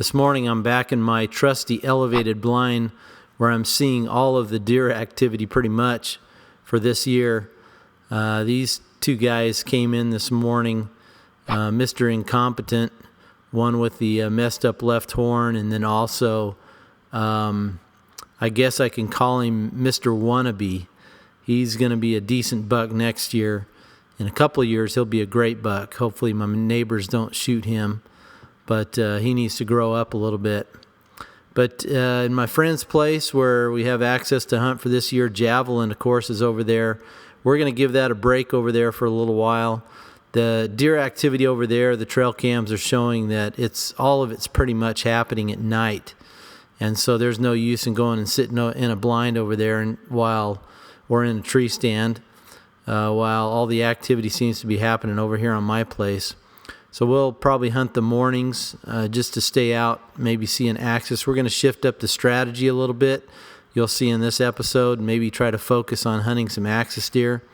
This morning I'm back in my trusty elevated blind where I'm seeing all of the deer activity pretty much for this year. These two guys came in this morning, Mr. Incompetent, one with the messed up left horn, and then also I guess I can call him Mr. Wannabe. He's going to be a decent buck next year. In a couple of years, he'll be a great buck. Hopefully my neighbors don't shoot him, but he needs to grow up a little bit. But in my friend's place where we have access to hunt for this year, Javelin, of course, is over there. We're going to give that a break over there for a little while. The deer activity over there, the trail cams are showing that all of it's pretty much happening at night. And so there's no use in going and sitting in a blind over there or in a tree stand while all the activity seems to be happening over here on my place. So we'll probably hunt the mornings just to stay out, maybe see an axis. We're going to shift up the strategy a little bit. You'll see in this episode, maybe try to focus on hunting some axis deer.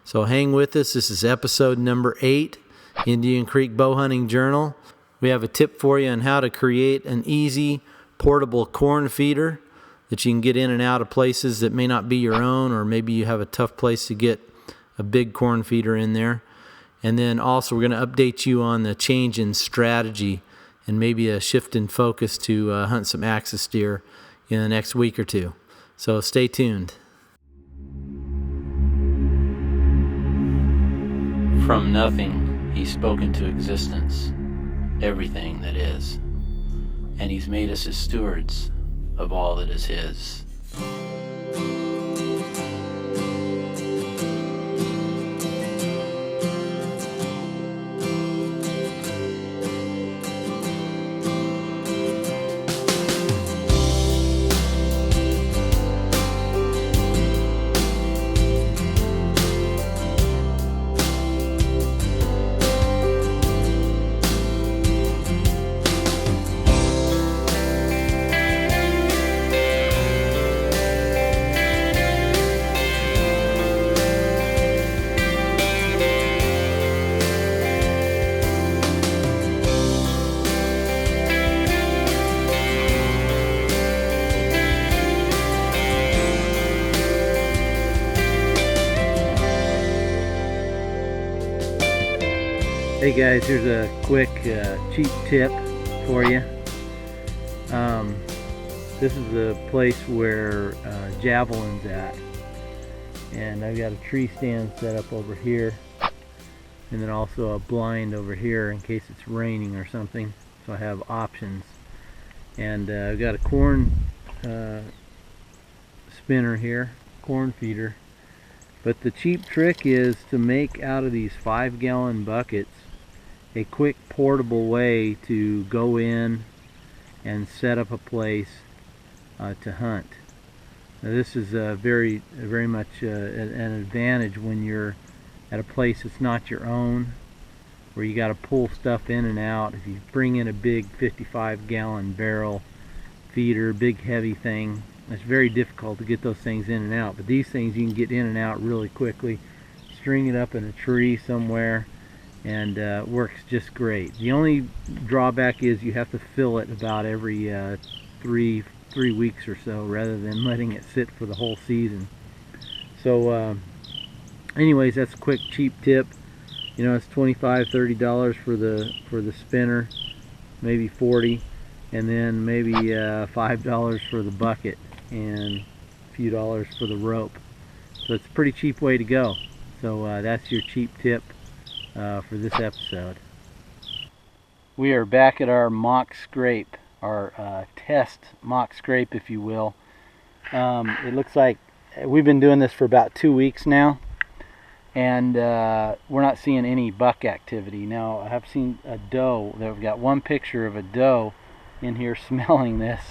So hang with us. This is episode number 8, Indian Creek Bowhunting Journal. We have a tip for you on how to create an easy, portable corn feeder that you can get in and out of places that may not be your own, or maybe you have a tough place to get a big corn feeder in there. And then also we're going to update you on the change in strategy and maybe a shift in focus to hunt some axis deer in the next week or two. So stay tuned. From nothing, he's spoken to existence, everything that is. And he's made us his stewards of all that is his. Hey guys, here's a quick cheap tip for you. This is the place where Javelin's at, and I've got a tree stand set up over here, and then also a blind over here in case it's raining or something, so I have options. And I've got a corn spinner here, corn feeder, but the cheap trick is to make out of these 5-gallon buckets a quick portable way to go in and set up a place to hunt. Now, this is very much an advantage when you're at a place that's not your own, where you got to pull stuff in and out. If you bring in a big 55-gallon barrel feeder, big heavy thing, it's very difficult to get those things in and out. But these things you can get in and out really quickly. String it up in a tree somewhere, and works just great. The only drawback is you have to fill it about every three weeks or so, rather than letting it sit for the whole season. So anyways, that's a quick cheap tip. You know, it's $25-30 for the spinner, maybe $40, and then maybe $5 for the bucket and a few dollars for the rope. So it's a pretty cheap way to go. So that's your cheap tip for this episode. We are back at our mock scrape, our test mock scrape, if you will. It looks like we've been doing this for about 2 weeks now, and we're not seeing any buck activity. Now, I have seen a doe. I've got one picture of a doe in here smelling this,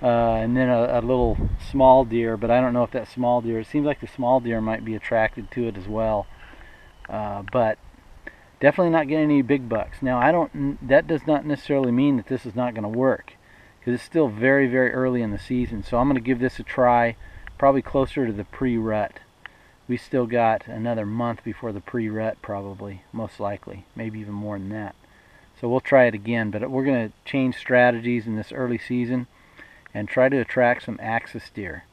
and then a little small deer, but I don't know if that small deer, it seems like the small deer might be attracted to it as well. But definitely not getting any big bucks. Now, that does not necessarily mean that this is not going to work, because it's still very, very early in the season. So I'm going to give this a try, probably closer to the pre-rut. We still got another month before the pre-rut, probably, most likely, maybe even more than that. So we'll try it again, but we're going to change strategies in this early season and try to attract some axis deer.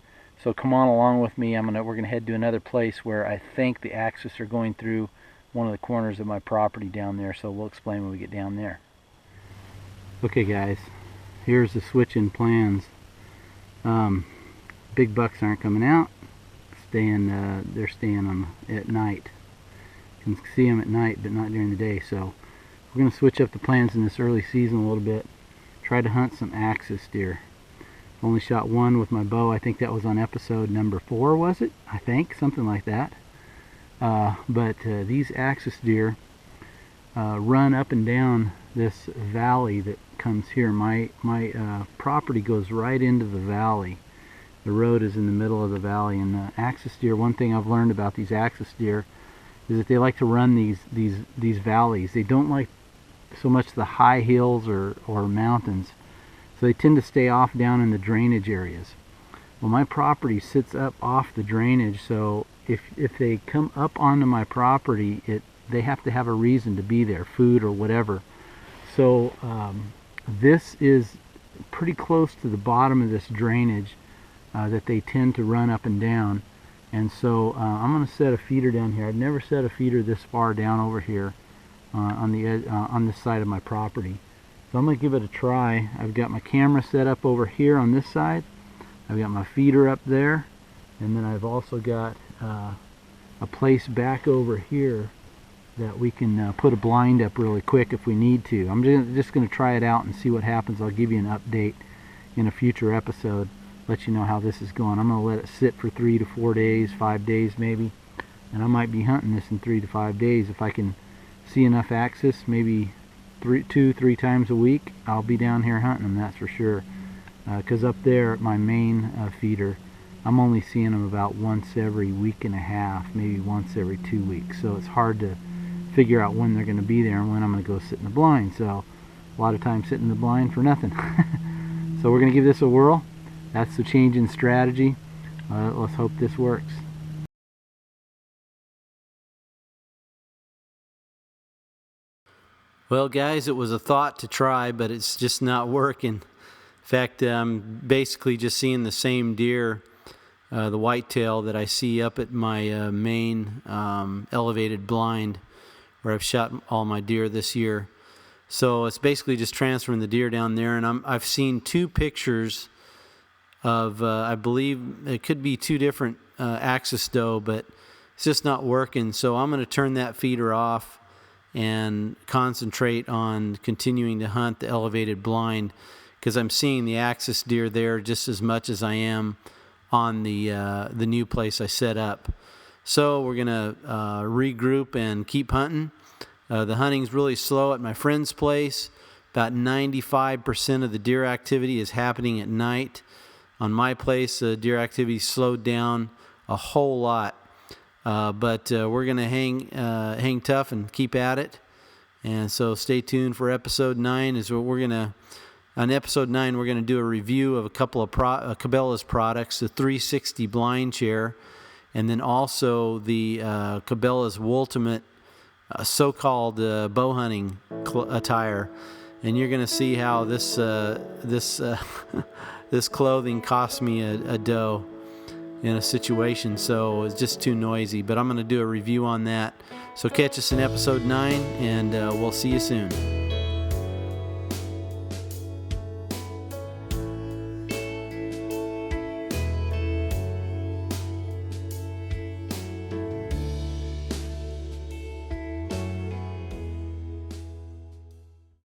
So come on along with me. We're gonna head to another place where I think the axis are going through one of the corners of my property down there. So we'll explain when we get down there. Okay guys, here's the switch-in plans. Big bucks aren't coming out. They're staying on at night. You can see them at night, but not during the day. So we're gonna switch up the plans in this early season a little bit. Try to hunt some axis deer. Only shot one with my bow. I think that was on episode number 4, was it? I think, something like that. But these axis deer run up and down this valley that comes here. My property goes right into the valley. The road is in the middle of the valley, and axis deer, one thing I've learned about these axis deer is that they like to run these valleys. They don't like so much the high hills or mountains. So they tend to stay off down in the drainage areas. Well, my property sits up off the drainage, so if they come up onto my property, they have to have a reason to be there, food or whatever. So this is pretty close to the bottom of this drainage that they tend to run up and down. And so I'm going to set a feeder down here. I've never set a feeder this far down over here on the edge, on this side of my property. So I'm going to give it a try. I've got my camera set up over here on this side. I've got my feeder up there. And then I've also got a place back over here that we can put a blind up really quick if we need to. I'm just going to try it out and see what happens. I'll give you an update in a future episode. Let you know how this is going. I'm going to let it sit for 3 to 4 days, 5 days maybe. And I might be hunting this in 3 to 5 days. If I can see enough axis, maybe 2-3 times a week, I'll be down here hunting them, that's for sure. Because up there at my main feeder, I'm only seeing them about once every week and a half, maybe once every 2 weeks. So it's hard to figure out when they're going to be there and when I'm going to go sit in the blind. So a lot of times sitting in the blind for nothing. So we're going to give this a whirl. That's the change in strategy. Let's hope this works. Well guys, it was a thought to try, but it's just not working. In fact, I'm basically just seeing the same deer, the whitetail that I see up at my main elevated blind where I've shot all my deer this year. So it's basically just transferring the deer down there, and I've seen 2 pictures of, I believe it could be 2 different axis doe, but it's just not working. So I'm going to turn that feeder off and concentrate on continuing to hunt the elevated blind, because I'm seeing the axis deer there just as much as I am on the new place I set up. So we're gonna regroup and keep hunting. The hunting's really slow at my friend's place. About 95% of the deer activity is happening at night. On my place, the deer activity slowed down a whole lot. But we're going to hang tough and keep at it. And so stay tuned for episode 9. On episode 9, we're going to do a review of a couple of Cabela's products, the 360 blind chair, and then also the Cabela's Ultimate so-called bow hunting attire. And you're going to see how this this clothing cost me a doe in a situation, so it's just too noisy. But I'm going to do a review on that. So catch us in episode 9, and we'll see you soon.